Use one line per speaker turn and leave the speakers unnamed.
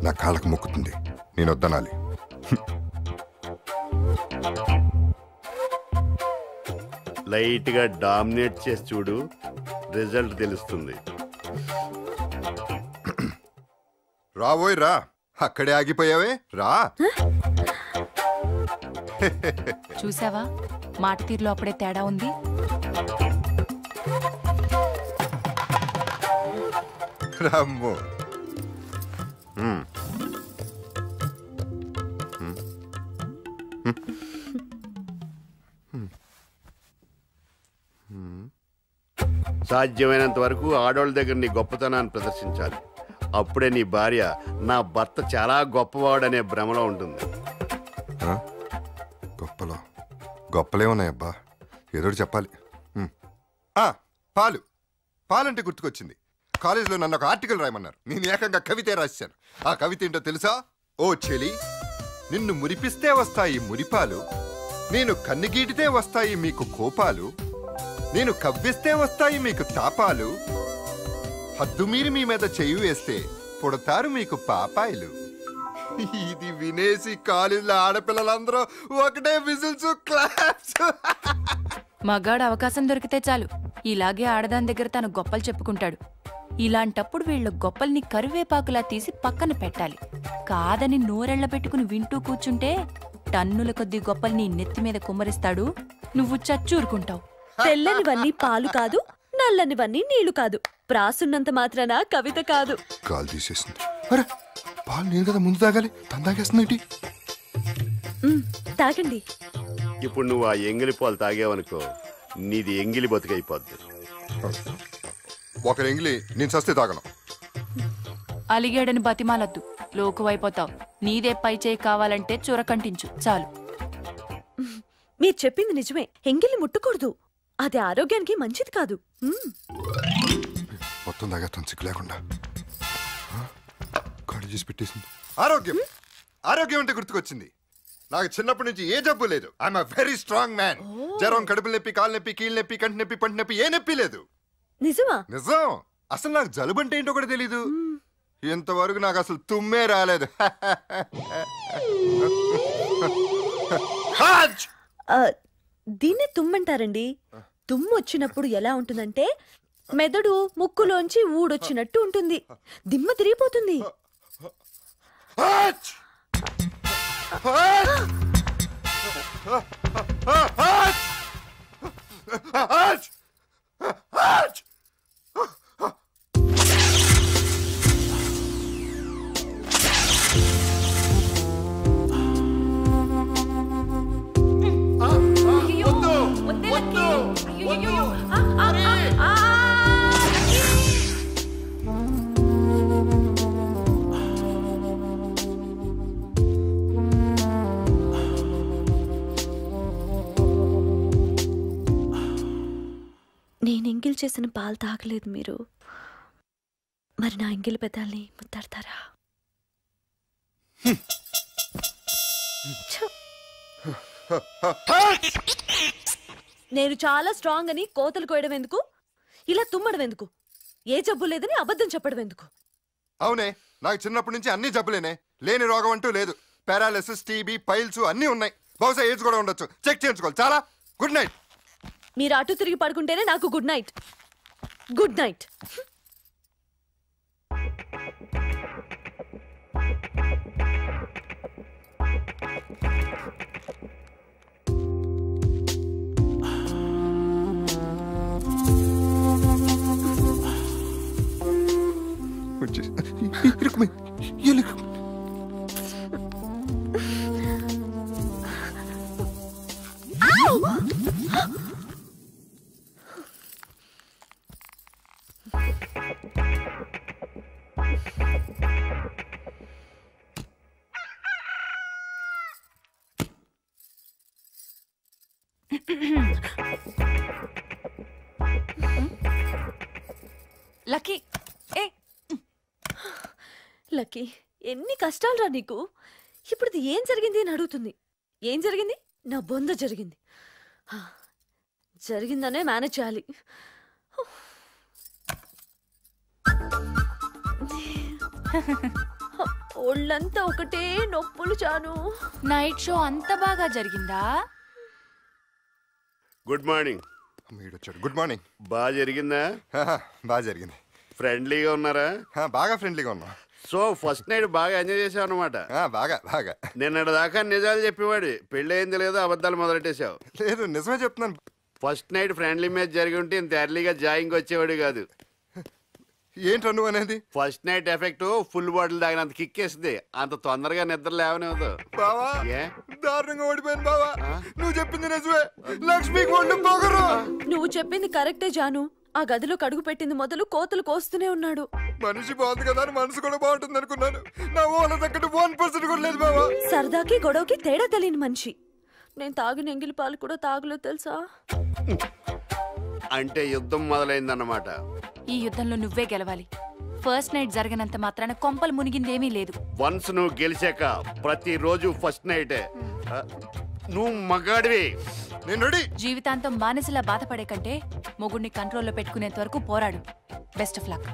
నా కాళ్ళకు మొక్కుతుంది, నేను వద్దనాలి.
లైట్ గా డామినేట్ చేసి చూడు, రిజల్ట్ తెలుస్తుంది.
రావోయ్ రా, అక్కడే ఆగిపోయావే, రా.
చూసావా, మాట తీరులో అప్పుడే తేడా ఉంది.
రామ్మో.
సాధ్యమైనంత వరకు ఆడోళ్ళ దగ్గర నీ గొప్పతనాన్ని ప్రదర్శించాలి. అప్పుడే నీ భార్య నా భర్త చాలా గొప్పవాడనే భ్రమలో ఉంటుంది.
గొప్పలో గొప్పలే ఉన్నాయబ్బా, ఏదో చెప్పాలి. పాలు పాలంటే గుర్తుకొచ్చింది. కాలేజీలో నన్ను ఒక ఆర్టికల్ రాయమన్నారు. నేను ఏకంగా కవితే రాశాను. ఆ కవిత ఏంటో తెలుసా? ఓ చెలి, నిన్ను మురిపిస్తే వస్తాయి మురిపాలు, నేను కన్నుగీటితే వస్తాయి మీకు కోపాలు, నేను కవ్విస్తే వస్తాయి మీకు తాపాలు, హద్దు మీరు మీ మీద చెయ్యి వేస్తే పుడతారు మీకు పాపాయిలు. ఇది వినేసి కాలేజీలో ఆడపిల్లలందరూ ఒకటే విజిల్స్, క్లాప్స్.
మగాడు అవకాశం దొరికితే చాలు ఇలాగే ఆడదాని దగ్గర తన గొప్పలు చెప్పుకుంటాడు. ఇలాంటప్పుడు వీళ్ళ గొప్పల్ని కరివేపాకులా తీసి పక్కన పెట్టాలి. కాదని నోరెళ్ల పెట్టుకుని వింటూ కూర్చుంటే టన్నుల కొద్దీ గొప్పల్ని నెత్తి మీద కుమ్మరిస్తాడు, నువ్వు చచ్చూరుకుంటావు.
తెల్లనివన్నీ పాలు కాదు, నల్లనివన్నీ నీళ్లు కాదు, ప్రాసున్నంత మాత్రాన కవిత కాదు.
కాలు తీసేసింది. అరే, పాలు నేను కదా ముందు తాగాలి, తను తాగేస్తుంది.
తాగండి.
ఇప్పుడు నువ్వు ఆ ఎంగిలి పాలు తాగేవనుకో, నీది ఎంగిలి బతుకైపోద్ది.
ఒకరు ఎంగిలి నేను చస్తే తాగను.
అలిగాడని బతిమాలద్దు, లోకువైపోతావు. నీదే పై చేయి కావాలంటే చురకంటించు చాలు.
మీరు చెప్పింది నిజమే, ఎంగిలి ముట్టకూడదు, అది ఆరోగ్యానికి మంచిది కాదు.
మొత్తం తాగేస్తాను సిగ్గు లేకుండా. కాడు చేసి పెట్టేసింది. ఆరోగ్యం ఆరోగ్యం అంటే గుర్తుకొచ్చింది. నాకు చిన్నప్పటి నుంచి ఏ జబ్బు లేదు. I'm a very strong man. జ్వరం, కడుపు నొప్పి, కాలు నొప్పి, కీళ్ళ నొప్పి, కంటి నొప్పి, పంటి నొప్పి, ఏ నొప్పి లేదు.
నిజమా?
నిజం. అసలు నాకు జలుబు అంటే ఏంటో కూడా తెలీదు. ఇంతవరకు నాకు అసలు తుమ్మే రాలేదు.
దీన్నే తుమ్మంటారండి. తుమ్ము వచ్చినప్పుడు ఎలా ఉంటుందంటే మెదడు ముక్కులోంచి ఊడొచ్చినట్టు ఉంటుంది, దిమ్మ తిరిగిపోతుంది. నేను ఎంగిల్ చేసిన పాలు తాగలేదు మీరు, మరి నా ఎంగిల్ పెదాల్ని ముద్దాడతారా? నేను చాలా స్ట్రాంగ్ అని కోతలు కోయడం ఎందుకు, ఇలా తుమ్మడం ఎందుకు, ఏ జబ్బు లేదని అబద్ధం చెప్పడం ఎందుకు?
అవునే, నాకు చిన్నప్పటి నుంచి అన్ని జబ్బులేనే, లేని రోగం అంటూ లేదు. పారాలిసిస్, టీబీ, పైల్స్ అన్నీ ఉన్నాయి. బహుశా ఏజ్ కూడా ఉండొచ్చు, చెక్ చేయించుకోవాలి. చాలా గుడ్ నైట్.
మీరు అటు తిరిగి పడుకుంటేనే నాకు good night. Good night.
Lucky,
lucky, ఎన్ని కష్టాలురా నీకు. ఇప్పుడు ఏం జరిగింది అని అడుగుతుంది. ఏం జరిగింది? నా బొంద జరిగింది. జరిగిందనే మేనేజ్ చేయాలి. ఒళ్ళంతా ఒకటే నొప్పులు చాను.
నైట్ షో అంత బాగా జరిగిందా?
Good morning.
వీడొచ్చాడు. Good morning.
బాగా జరిగిందా?
బాగా జరిగింది.
ఫ్రెండ్లీగా ఉన్నారా?
బాగా ఫ్రెండ్లీగా ఉన్నాం.
సో ఫస్ట్ నైట్ బాగా ఎంజాయ్ చేసావు అనమాట.
బాగా బాగా.
నిన్నటి దాకా నిజాలు చెప్పేవాడి, పెళ్ళి అయింది లేదో అబద్ధాలు మొదలెట్టేశావు.
లేదు, నిజమే చెప్తున్నాను.
ఫస్ట్ నైట్ ఫ్రెండ్లీ మ్యాచ్ జరిగి ఉంటే ఇంత ఎర్లీగా జాయింగ్ వచ్చేవాడు కాదు.
ఏంట్రా నువ్వు అనేది?
First night effect full bottle తాగినంత కిక్కేస్తుంది, అంత తొందరగా నిద్ర లేవనేవద్దు.
బావా
ఏ
దారుణంగా ఓడిపోయాను బావా. నువ్వు చెప్పింది నిజమే. లక్ష్మికి ఒళ్ళు పొగరు.
నువ్వు చెప్పింది కరెక్టే జాను. ఆ గదిలో కడుగు పెట్టింది మొదలు కోతలు కోస్తూనే ఉన్నాడు.
మనిషి బాగుంది కదా అని మనసు కూడా బాగుంటుంది అనుకున్నాను. నా ఓల తగ్గట్టు 1% కూడా లేదు బావా.
సరదాకి గొడవకి తేడా తెలియని మనిషి. నేను తాగిన ఎంగిలి పాలు కూడా తాగలేదు తెలుసా?
అంటే యుద్ధం మొదలైందన్నమాట.
ఈ యుద్ధంలో నువ్వే గెలవాలి. ఫస్ట్ నైట్ జరిగినంత మాత్రాన కొంపలు మునిగిందేమీ లేదు.
వన్స్ నువ్వు గెలిచాక ప్రతిరోజు ఫస్ట్ నైటే. నువ్వు మగాడివి.
నేను రెడీ.
జీవితాంతం మానసిలా బాధపడే కంటే మొగుడిని కంట్రోల్లో పెట్టుకునేంత వరకు పోరాడు. Best of luck.